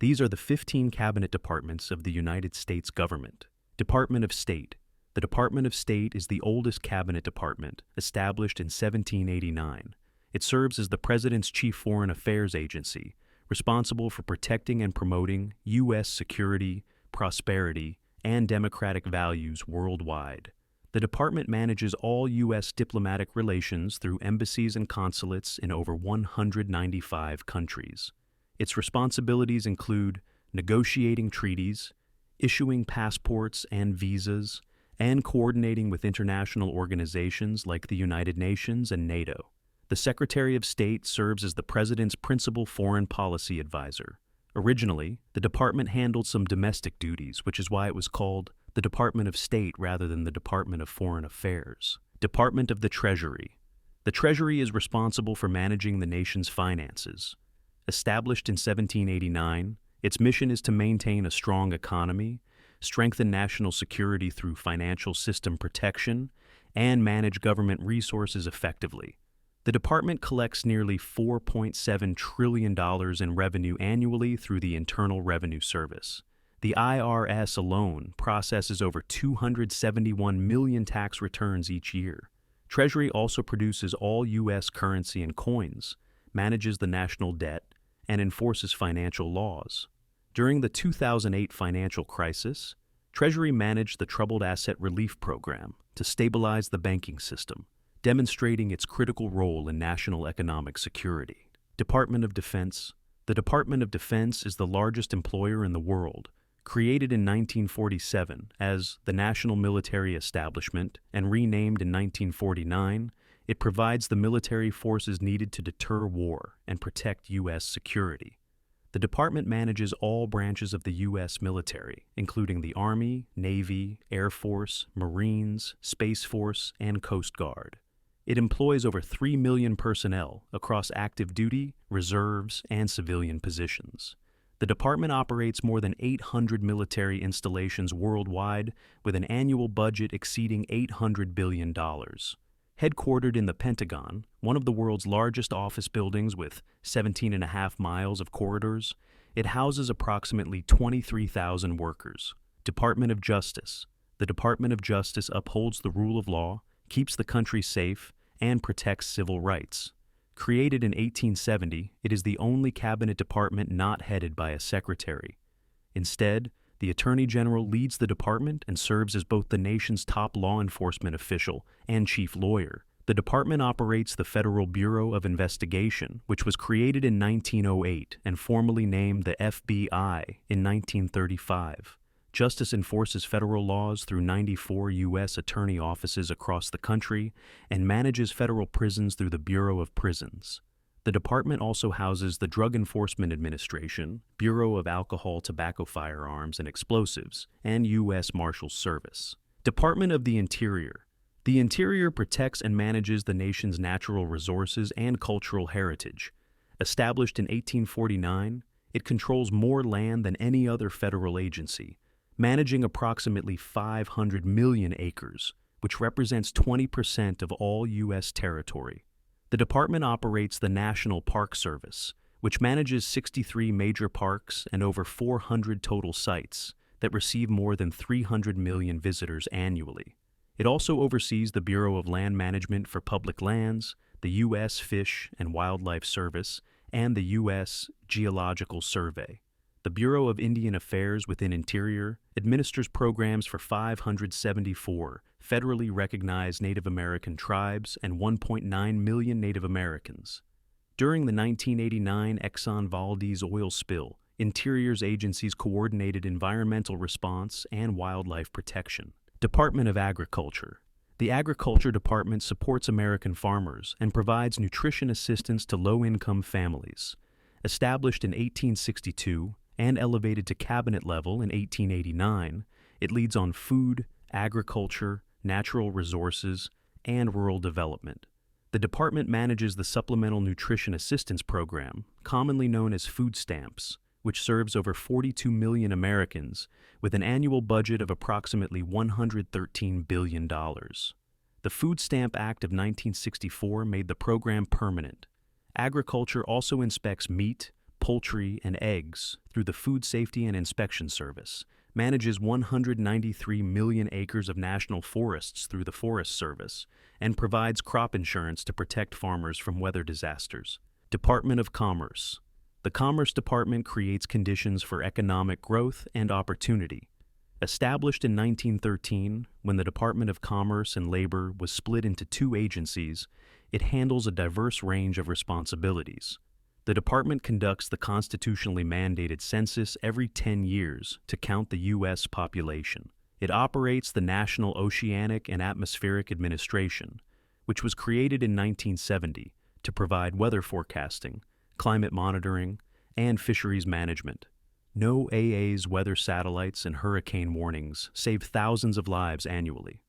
These are the 15 cabinet departments of the United States government. Department of State. The Department of State is the oldest cabinet department, established in 1789. It serves as the President's chief foreign affairs agency, responsible for protecting and promoting U.S. security, prosperity, and democratic values worldwide. The department manages all U.S. diplomatic relations through embassies and consulates in over 195 countries. Its responsibilities include negotiating treaties, issuing passports and visas, and coordinating with international organizations like the United Nations and NATO. The Secretary of State serves as the President's principal foreign policy advisor. Originally, the department handled some domestic duties, which is why it was called the Department of State rather than the Department of Foreign Affairs. Department of the Treasury. The Treasury is responsible for managing the nation's finances. Established in 1789, its mission is to maintain a strong economy, strengthen national security through financial system protection, and manage government resources effectively. The department collects nearly $4.7 trillion in revenue annually through the Internal Revenue Service. The IRS alone processes over 271 million tax returns each year. Treasury also produces all U.S. currency and coins, manages the national debt, and enforces financial laws. During the 2008 financial crisis, Treasury managed the Troubled Asset Relief Program to stabilize the banking system, demonstrating its critical role in national economic security. Department of Defense. The Department of Defense is the largest employer in the world. Created in 1947 as the National Military Establishment and renamed in 1949, it provides the military forces needed to deter war and protect U.S. security. The department manages all branches of the U.S. military, including the Army, Navy, Air Force, Marines, Space Force, and Coast Guard. It employs over 3 million personnel across active duty, reserves, and civilian positions. The department operates more than 800 military installations worldwide with an annual budget exceeding $800 billion. Headquartered in the Pentagon, one of the world's largest office buildings with 17.5 miles of corridors, it houses approximately 23,000 workers. Department of Justice. The Department of Justice upholds the rule of law, keeps the country safe, and protects civil rights. Created in 1870, it is the only cabinet department not headed by a secretary. Instead, the Attorney General leads the department and serves as both the nation's top law enforcement official and chief lawyer. The department operates the Federal Bureau of Investigation, which was created in 1908 and formally named the FBI in 1935. Justice enforces federal laws through 94 U.S. attorney offices across the country and manages federal prisons through the Bureau of Prisons. The department also houses the Drug Enforcement Administration, Bureau of Alcohol, Tobacco, Firearms, and Explosives, and U.S. Marshals Service. Department of the Interior. The Interior protects and manages the nation's natural resources and cultural heritage. Established in 1849, it controls more land than any other federal agency, managing approximately 500 million acres, which represents 20% of all U.S. territory. The department operates the National Park Service, which manages 63 major parks and over 400 total sites that receive more than 300 million visitors annually. It also oversees the Bureau of Land Management for Public Lands, the U.S. Fish and Wildlife Service, and the U.S. Geological Survey. The Bureau of Indian Affairs within Interior administers programs for 574 federally recognized Native American tribes and 1.9 million Native Americans. During the 1989 Exxon Valdez oil spill, Interior's agencies coordinated environmental response and wildlife protection. Department of Agriculture. The Agriculture Department supports American farmers and provides nutrition assistance to low-income families. Established in 1862, and elevated to cabinet level in 1889, it leads on food, agriculture, natural resources, and rural development. The department manages the Supplemental Nutrition Assistance Program, commonly known as food stamps, which serves over 42 million Americans with an annual budget of approximately $113 billion. The Food Stamp Act of 1964 made the program permanent. Agriculture also inspects meat, poultry, and eggs through the Food Safety and Inspection Service, manages 193 million acres of national forests through the Forest Service, and provides crop insurance to protect farmers from weather disasters. Department of Commerce. The Commerce Department creates conditions for economic growth and opportunity. Established in 1913, when the Department of Commerce and Labor was split into two agencies, it handles a diverse range of responsibilities. The department conducts the constitutionally mandated census every 10 years to count the U.S. population. It operates the National Oceanic and Atmospheric Administration, which was created in 1970 to provide weather forecasting, climate monitoring, and fisheries management. NOAA's weather satellites and hurricane warnings save thousands of lives annually.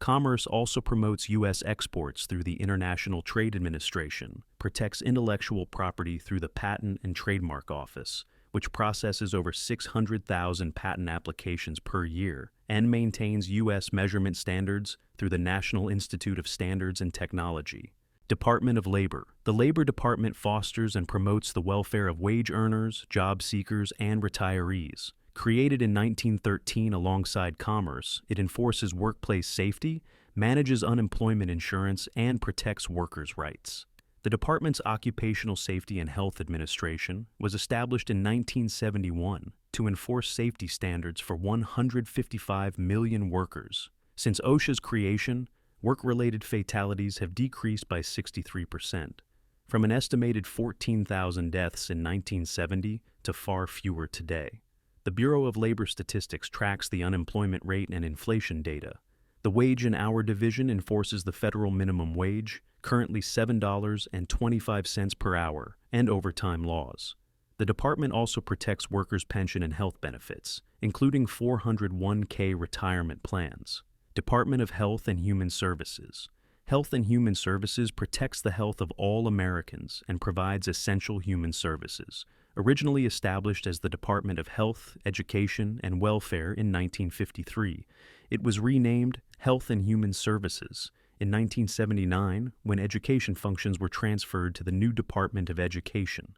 Commerce also promotes U.S. exports through the International Trade Administration, protects intellectual property through the Patent and Trademark Office, which processes over 600,000 patent applications per year, and maintains U.S. measurement standards through the National Institute of Standards and Technology. Department of Labor. The Labor Department fosters and promotes the welfare of wage earners, job seekers, and retirees. Created in 1913 alongside Commerce, it enforces workplace safety, manages unemployment insurance, and protects workers' rights. The department's Occupational Safety and Health Administration was established in 1971 to enforce safety standards for 155 million workers. Since OSHA's creation, work-related fatalities have decreased by 63%, from an estimated 14,000 deaths in 1970 to far fewer today. The Bureau of Labor Statistics tracks the unemployment rate and inflation data. The Wage and Hour Division enforces the federal minimum wage, currently $7.25 per hour, and overtime laws. The department also protects workers' pension and health benefits, including 401k retirement plans. Department of Health and Human Services. Health and Human Services protects the health of all Americans and provides essential human services. Originally established as the Department of Health, Education, and Welfare in 1953, it was renamed Health and Human Services in 1979 when education functions were transferred to the new Department of Education.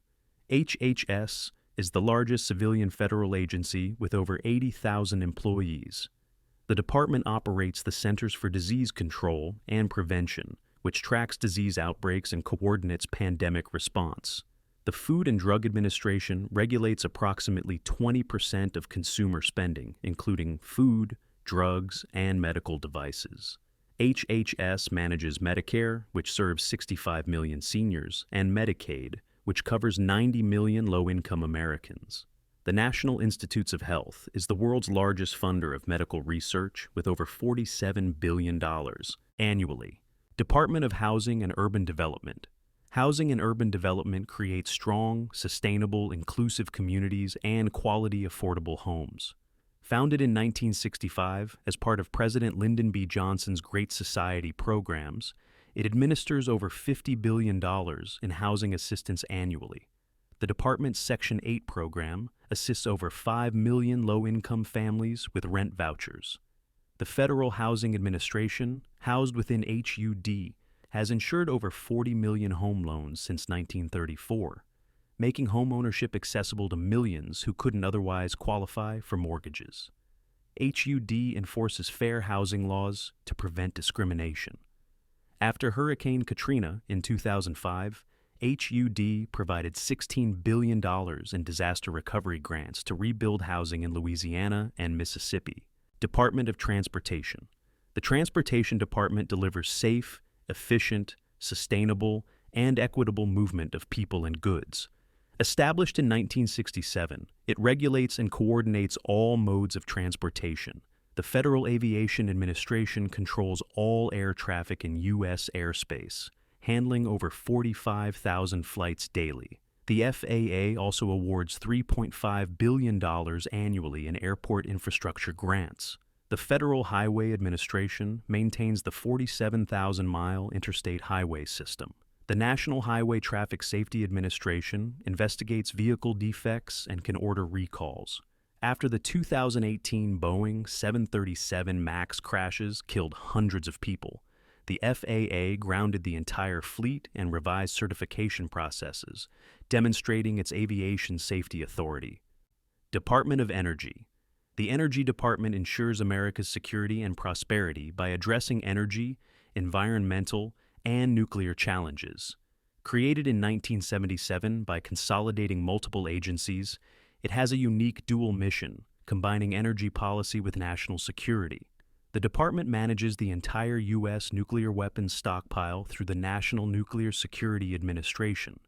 HHS is the largest civilian federal agency with over 80,000 employees. The department operates the Centers for Disease Control and Prevention, which tracks disease outbreaks and coordinates pandemic response. The Food and Drug Administration regulates approximately 20% of consumer spending, including food, drugs, and medical devices. HHS manages Medicare, which serves 65 million seniors, and Medicaid, which covers 90 million low-income Americans. The National Institutes of Health is the world's largest funder of medical research with over $47 billion annually. Department of Housing and Urban Development. Housing and urban development creates strong, sustainable, inclusive communities and quality, affordable homes. Founded in 1965 as part of President Lyndon B. Johnson's Great Society programs, it administers over $50 billion in housing assistance annually. The department's Section 8 program assists over 5 million low-income families with rent vouchers. The Federal Housing Administration, housed within HUD, has insured over 40 million home loans since 1934, making homeownership accessible to millions who couldn't otherwise qualify for mortgages. HUD enforces fair housing laws to prevent discrimination. After Hurricane Katrina in 2005, HUD provided $16 billion in disaster recovery grants to rebuild housing in Louisiana and Mississippi. Department of Transportation. The Transportation Department delivers safe, efficient, sustainable, and equitable movement of people and goods. Established in 1967, it regulates and coordinates all modes of transportation. The Federal Aviation Administration controls all air traffic in U.S. airspace, handling over 45,000 flights daily. The FAA also awards $3.5 billion annually in airport infrastructure grants. The Federal Highway Administration maintains the 47,000-mile interstate highway system. The National Highway Traffic Safety Administration investigates vehicle defects and can order recalls. After the 2018 Boeing 737 MAX crashes killed hundreds of people, the FAA grounded the entire fleet and revised certification processes, demonstrating its aviation safety authority. Department of Energy. The Energy Department ensures America's security and prosperity by addressing energy, environmental, and nuclear challenges. Created in 1977 by consolidating multiple agencies, it has a unique dual mission, combining energy policy with national security. The department manages the entire U.S. nuclear weapons stockpile through the National Nuclear Security Administration,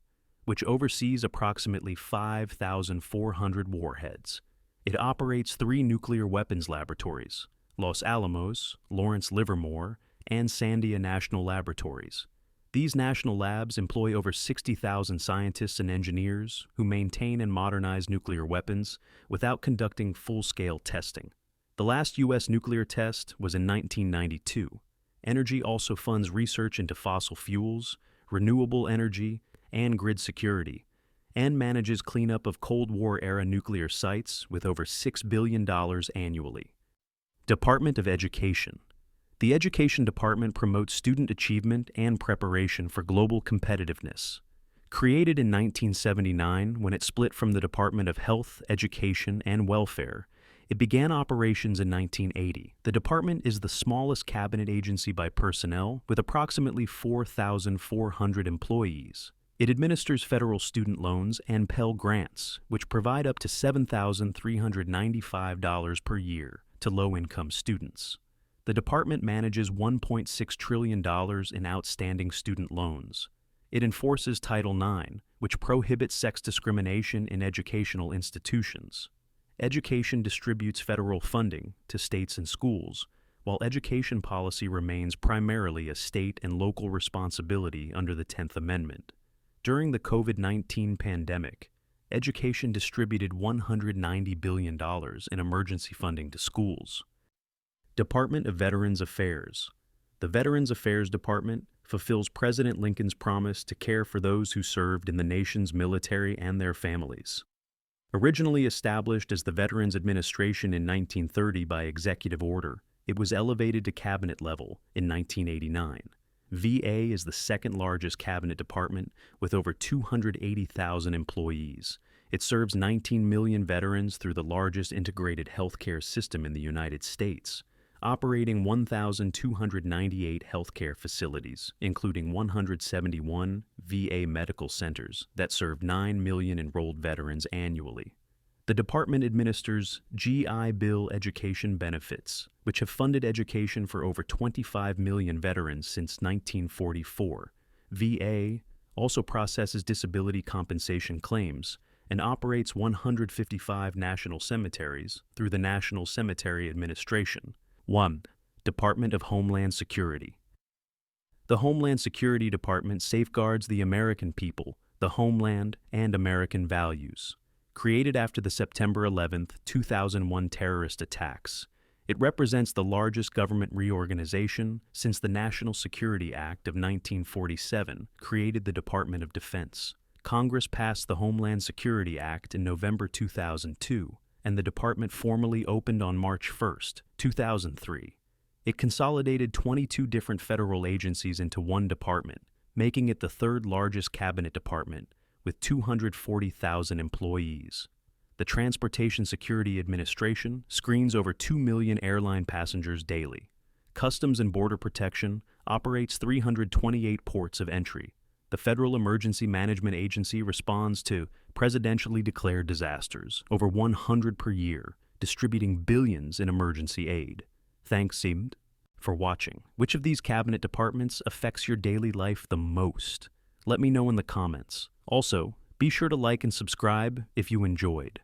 which oversees approximately 5,400 warheads. It operates 3 nuclear weapons laboratories: Los Alamos, Lawrence Livermore, and Sandia National Laboratories. These national labs employ over 60,000 scientists and engineers who maintain and modernize nuclear weapons without conducting full-scale testing. The last U.S. nuclear test was in 1992. Energy also funds research into fossil fuels, renewable energy, and grid security, and manages cleanup of Cold War-era nuclear sites with over $6 billion annually. Department of Education. The Education Department promotes student achievement and preparation for global competitiveness. Created in 1979 when it split from the Department of Health, Education, and Welfare, it began operations in 1980. The department is the smallest cabinet agency by personnel, with approximately 4,400 employees. It administers federal student loans and Pell Grants, which provide up to $7,395 per year to low-income students. The department manages $1.6 trillion in outstanding student loans. It enforces Title IX, which prohibits sex discrimination in educational institutions. Education distributes federal funding to states and schools, while education policy remains primarily a state and local responsibility under the 10th Amendment. During the COVID-19 pandemic, education distributed $190 billion in emergency funding to schools. Department of Veterans Affairs. The Veterans Affairs Department fulfills President Lincoln's promise to care for those who served in the nation's military and their families. Originally established as the Veterans Administration in 1930 by executive order, it was elevated to cabinet level in 1989. VA is the second largest cabinet department with over 280,000 employees. It serves 19 million veterans through the largest integrated healthcare system in the United States, operating 1,298 healthcare facilities, including 171 VA medical centers that serve 9 million enrolled veterans annually. The department administers GI Bill education benefits, which have funded education for over 25 million veterans since 1944. VA also processes disability compensation claims and operates 155 national cemeteries through the National Cemetery Administration. 1. Department of Homeland Security. The Homeland Security Department safeguards the American people, the homeland, and American values. Created after the September 11, 2001 terrorist attacks, it represents the largest government reorganization since the National Security Act of 1947 created the Department of Defense. Congress passed the Homeland Security Act in November 2002, and the department formally opened on March 1, 2003. It consolidated 22 different federal agencies into one department, making it the third largest cabinet department, with 240,000 employees. The Transportation Security Administration screens over 2 million airline passengers daily. Customs and Border Protection operates 328 ports of entry. The Federal Emergency Management Agency responds to presidentially declared disasters, over 100 per year, distributing billions in emergency aid. Thanks, Seemed, for watching. Which of these cabinet departments affects your daily life the most? Let me know in the comments. Also, be sure to like and subscribe if you enjoyed.